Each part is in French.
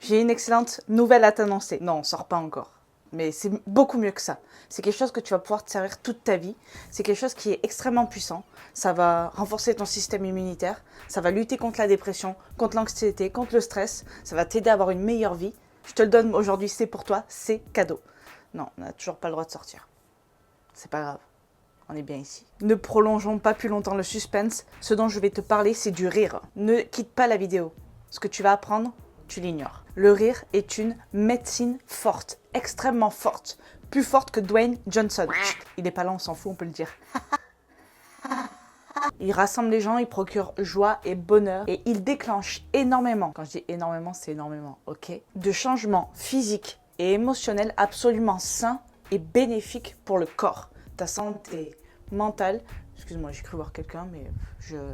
J'ai une excellente nouvelle à t'annoncer. Non, on sort pas encore. Mais c'est beaucoup mieux que ça. C'est quelque chose que tu vas pouvoir te servir toute ta vie. C'est quelque chose qui est extrêmement puissant. Ça va renforcer ton système immunitaire. Ça va lutter contre la dépression, contre l'anxiété, contre le stress. Ça va t'aider à avoir une meilleure vie. Je te le donne aujourd'hui, c'est pour toi, c'est cadeau. Non, on n'a toujours pas le droit de sortir. C'est pas grave. On est bien ici. Ne prolongeons pas plus longtemps le suspense. Ce dont je vais te parler, c'est du rire. Ne quitte pas la vidéo. Ce que tu vas apprendre, tu l'ignores. Le rire est une médecine forte, extrêmement forte. Plus forte que Dwayne Johnson. Il n'est pas là, on s'en fout, on peut le dire. Il rassemble les gens, il procure joie et bonheur et il déclenche énormément, quand je dis énormément, c'est énormément, ok, de changements physiques et émotionnels absolument sains et bénéfiques pour le corps, ta santé mentale. Excuse-moi, j'ai cru voir quelqu'un, mais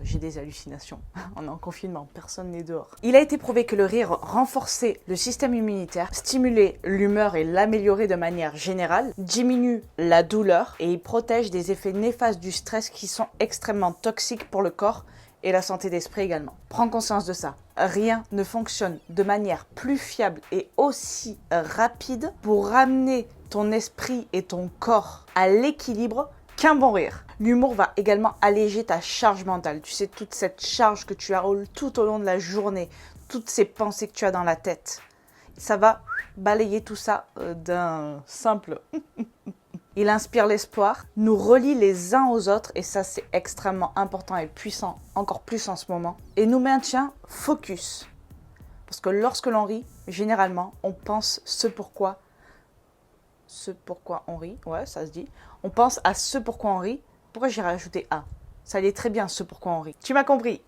j'ai des hallucinations. On est en confinement, personne n'est dehors. Il a été prouvé que le rire renforçait le système immunitaire, stimulait l'humeur et l'améliorait de manière générale, diminue la douleur et il protège des effets néfastes du stress qui sont extrêmement toxiques pour le corps et la santé d'esprit également. Prends conscience de ça. Rien ne fonctionne de manière plus fiable et aussi rapide pour ramener ton esprit et ton corps à l'équilibre qu'un bon rire. L'humour va également alléger ta charge mentale. Tu sais, toute cette charge que tu as tout au long de la journée, toutes ces pensées que tu as dans la tête, ça va balayer tout ça d'un simple. Il inspire l'espoir, nous relie les uns aux autres, et ça c'est extrêmement important et puissant, encore plus en ce moment, et nous maintient focus. Parce que lorsque l'on rit, généralement, on pense ce pourquoi on rit, ouais, ça se dit. On pense à ce pourquoi on rit. Pourquoi j'ai rajouté A? Ça allait très bien, ce pourquoi on rit. Tu m'as compris.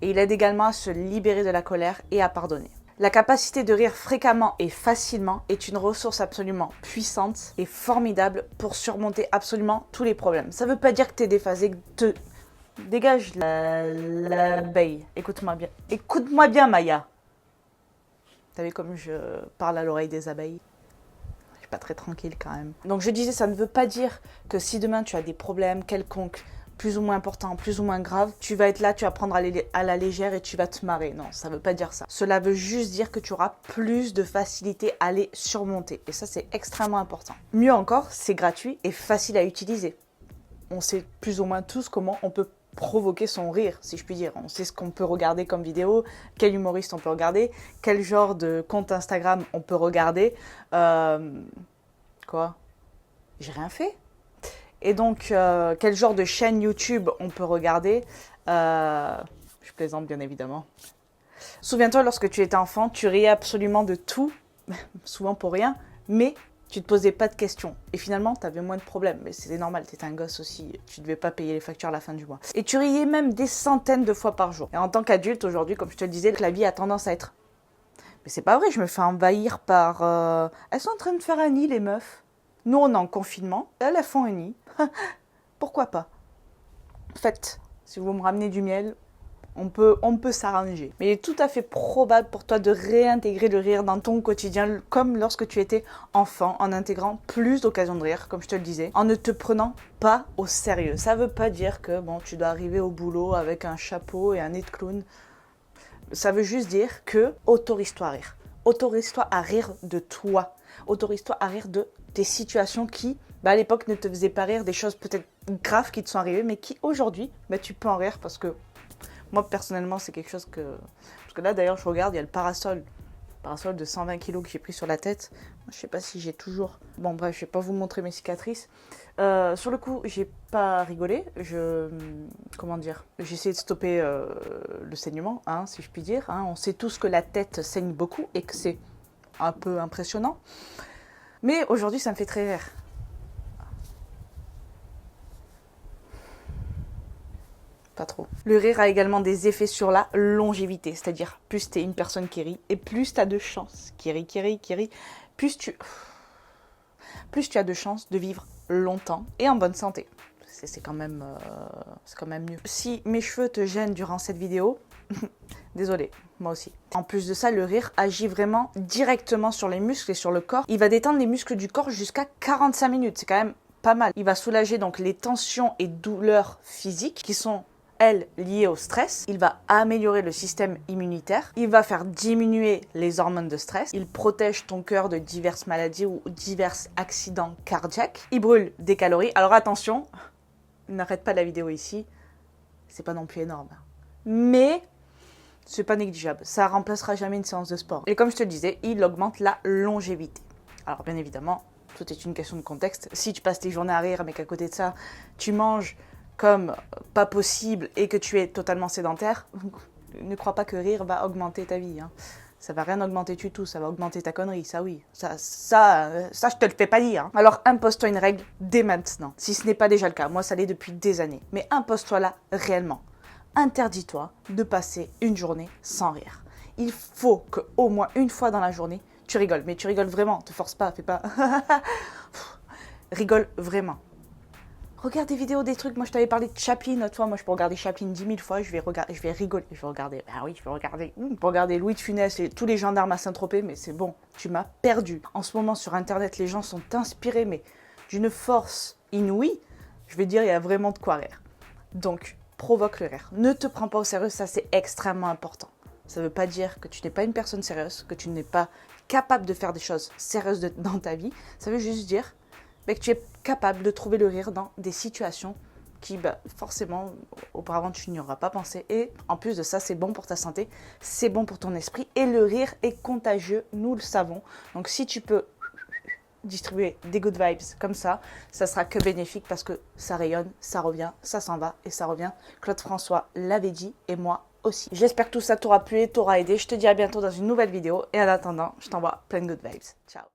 Et il aide également à se libérer de la colère et à pardonner. La capacité de rire fréquemment et facilement est une ressource absolument puissante et formidable pour surmonter absolument tous les problèmes. Ça ne veut pas dire que tu es déphasé, que dégage l'abeille. Écoute-moi bien. Écoute-moi bien, Maya. T'as vu comme je parle à l'oreille des abeilles? Pas très tranquille quand même. Donc je disais, ça ne veut pas dire que si demain tu as des problèmes quelconques, plus ou moins importants, plus ou moins graves, tu vas être là, tu vas prendre à la légère et tu vas te marrer. Non, ça ne veut pas dire ça. Cela veut juste dire que tu auras plus de facilité à les surmonter. Et ça, c'est extrêmement important. Mieux encore, c'est gratuit et facile à utiliser. On sait plus ou moins tous comment on peut provoquer son rire, si je puis dire. On sait ce qu'on peut regarder comme vidéo, quel humoriste on peut regarder, quel genre de compte Instagram on peut regarder. Quoi? J'ai rien fait. Et donc, quel genre de chaîne YouTube on peut regarder. Je plaisante bien évidemment. Souviens-toi, lorsque tu étais enfant, tu riais absolument de tout, souvent pour rien, mais tu ne te posais pas de questions. Et finalement, tu avais moins de problèmes. Mais c'était normal, tu étais un gosse aussi. Tu ne devais pas payer les factures à la fin du mois. Et tu riais même des centaines de fois par jour. Et en tant qu'adulte, aujourd'hui, comme je te le disais, la vie a tendance à être... Mais c'est pas vrai, je me fais envahir par... Elles sont en train de faire un nid, les meufs. Nous, on est en confinement. Elles font un nid. Pourquoi pas? Faites. Si vous me ramenez du miel... On peut s'arranger. Mais il est tout à fait probable pour toi de réintégrer le rire dans ton quotidien comme lorsque tu étais enfant, en intégrant plus d'occasions de rire, comme je te le disais, en ne te prenant pas au sérieux. Ça ne veut pas dire que bon, tu dois arriver au boulot avec un chapeau et un nez de clown. Ça veut juste dire que autorise-toi à rire. Autorise-toi à rire de toi. Autorise-toi à rire de tes situations qui, à l'époque, ne te faisaient pas rire, des choses peut-être graves qui te sont arrivées, mais qui aujourd'hui, tu peux en rire parce que moi, personnellement, c'est quelque chose que... Parce que là, d'ailleurs, je regarde, il y a le parasol de 120 kg que j'ai pris sur la tête. Je ne sais pas si j'ai toujours... Bon, bref, je ne vais pas vous montrer mes cicatrices. Sur le coup, j'ai pas rigolé. Comment dire? J'ai essayé de stopper le saignement, si je puis dire. On sait tous que la tête saigne beaucoup et que c'est un peu impressionnant. Mais aujourd'hui, ça me fait très rire. Pas trop. Le rire a également des effets sur la longévité, c'est-à-dire plus tu es une personne qui rit et plus tu as de chances, qui rit, plus tu as de chances de vivre longtemps et en bonne santé. C'est quand même mieux. Si mes cheveux te gênent durant cette vidéo, désolé, moi aussi. En plus de ça, le rire agit vraiment directement sur les muscles et sur le corps. Il va détendre les muscles du corps jusqu'à 45 minutes, c'est quand même pas mal. Il va soulager donc les tensions et douleurs physiques qui sont elle, liée au stress. Il va améliorer le système immunitaire. Il va faire diminuer les hormones de stress. Il protège ton cœur de diverses maladies ou divers accidents cardiaques. Il brûle des calories. Alors attention, n'arrête pas la vidéo ici. C'est pas non plus énorme. Mais c'est pas négligeable. Ça remplacera jamais une séance de sport. Et comme je te le disais, il augmente la longévité. Alors bien évidemment, tout est une question de contexte. Si tu passes tes journées à rire, mais qu'à côté de ça, tu manges comme pas possible et que tu es totalement sédentaire, ne crois pas que rire va augmenter ta vie. Hein. Ça va rien augmenter du tout, ça va augmenter ta connerie, ça oui. Ça je te le fais pas dire. Hein. Alors impose-toi une règle dès maintenant, si ce n'est pas déjà le cas. Moi, ça l'est depuis des années. Mais impose-toi là réellement. Interdis-toi de passer une journée sans rire. Il faut qu'au moins une fois dans la journée, tu rigoles. Mais tu rigoles vraiment, te force pas, fais pas... Rigole vraiment. Regarde des vidéos, des trucs. Moi, je t'avais parlé de Chaplin l'autre fois. Moi, je peux regarder Chaplin 10 000 fois. Je vais rigoler. Je vais regarder. Ah oui, je vais regarder. Pour regarder Louis de Funès et tous les gendarmes à Saint-Tropez. Mais c'est bon, tu m'as perdu. En ce moment, sur Internet, les gens sont inspirés, mais d'une force inouïe. Je vais dire, il y a vraiment de quoi rire. Donc, provoque le rire. Ne te prends pas au sérieux, ça, c'est extrêmement important. Ça ne veut pas dire que tu n'es pas une personne sérieuse, que tu n'es pas capable de faire des choses sérieuses dans ta vie. Ça veut juste dire que tu es capable de trouver le rire dans des situations qui, forcément, auparavant, tu n'y auras pas pensé. Et en plus de ça, c'est bon pour ta santé, c'est bon pour ton esprit. Et le rire est contagieux, nous le savons. Donc, si tu peux distribuer des good vibes comme ça sera que bénéfique parce que ça rayonne, ça revient, ça s'en va et ça revient. Claude François l'avait dit et moi aussi. J'espère que tout ça t'aura plu et t'aura aidé. Je te dis à bientôt dans une nouvelle vidéo et en attendant, je t'envoie plein de good vibes. Ciao.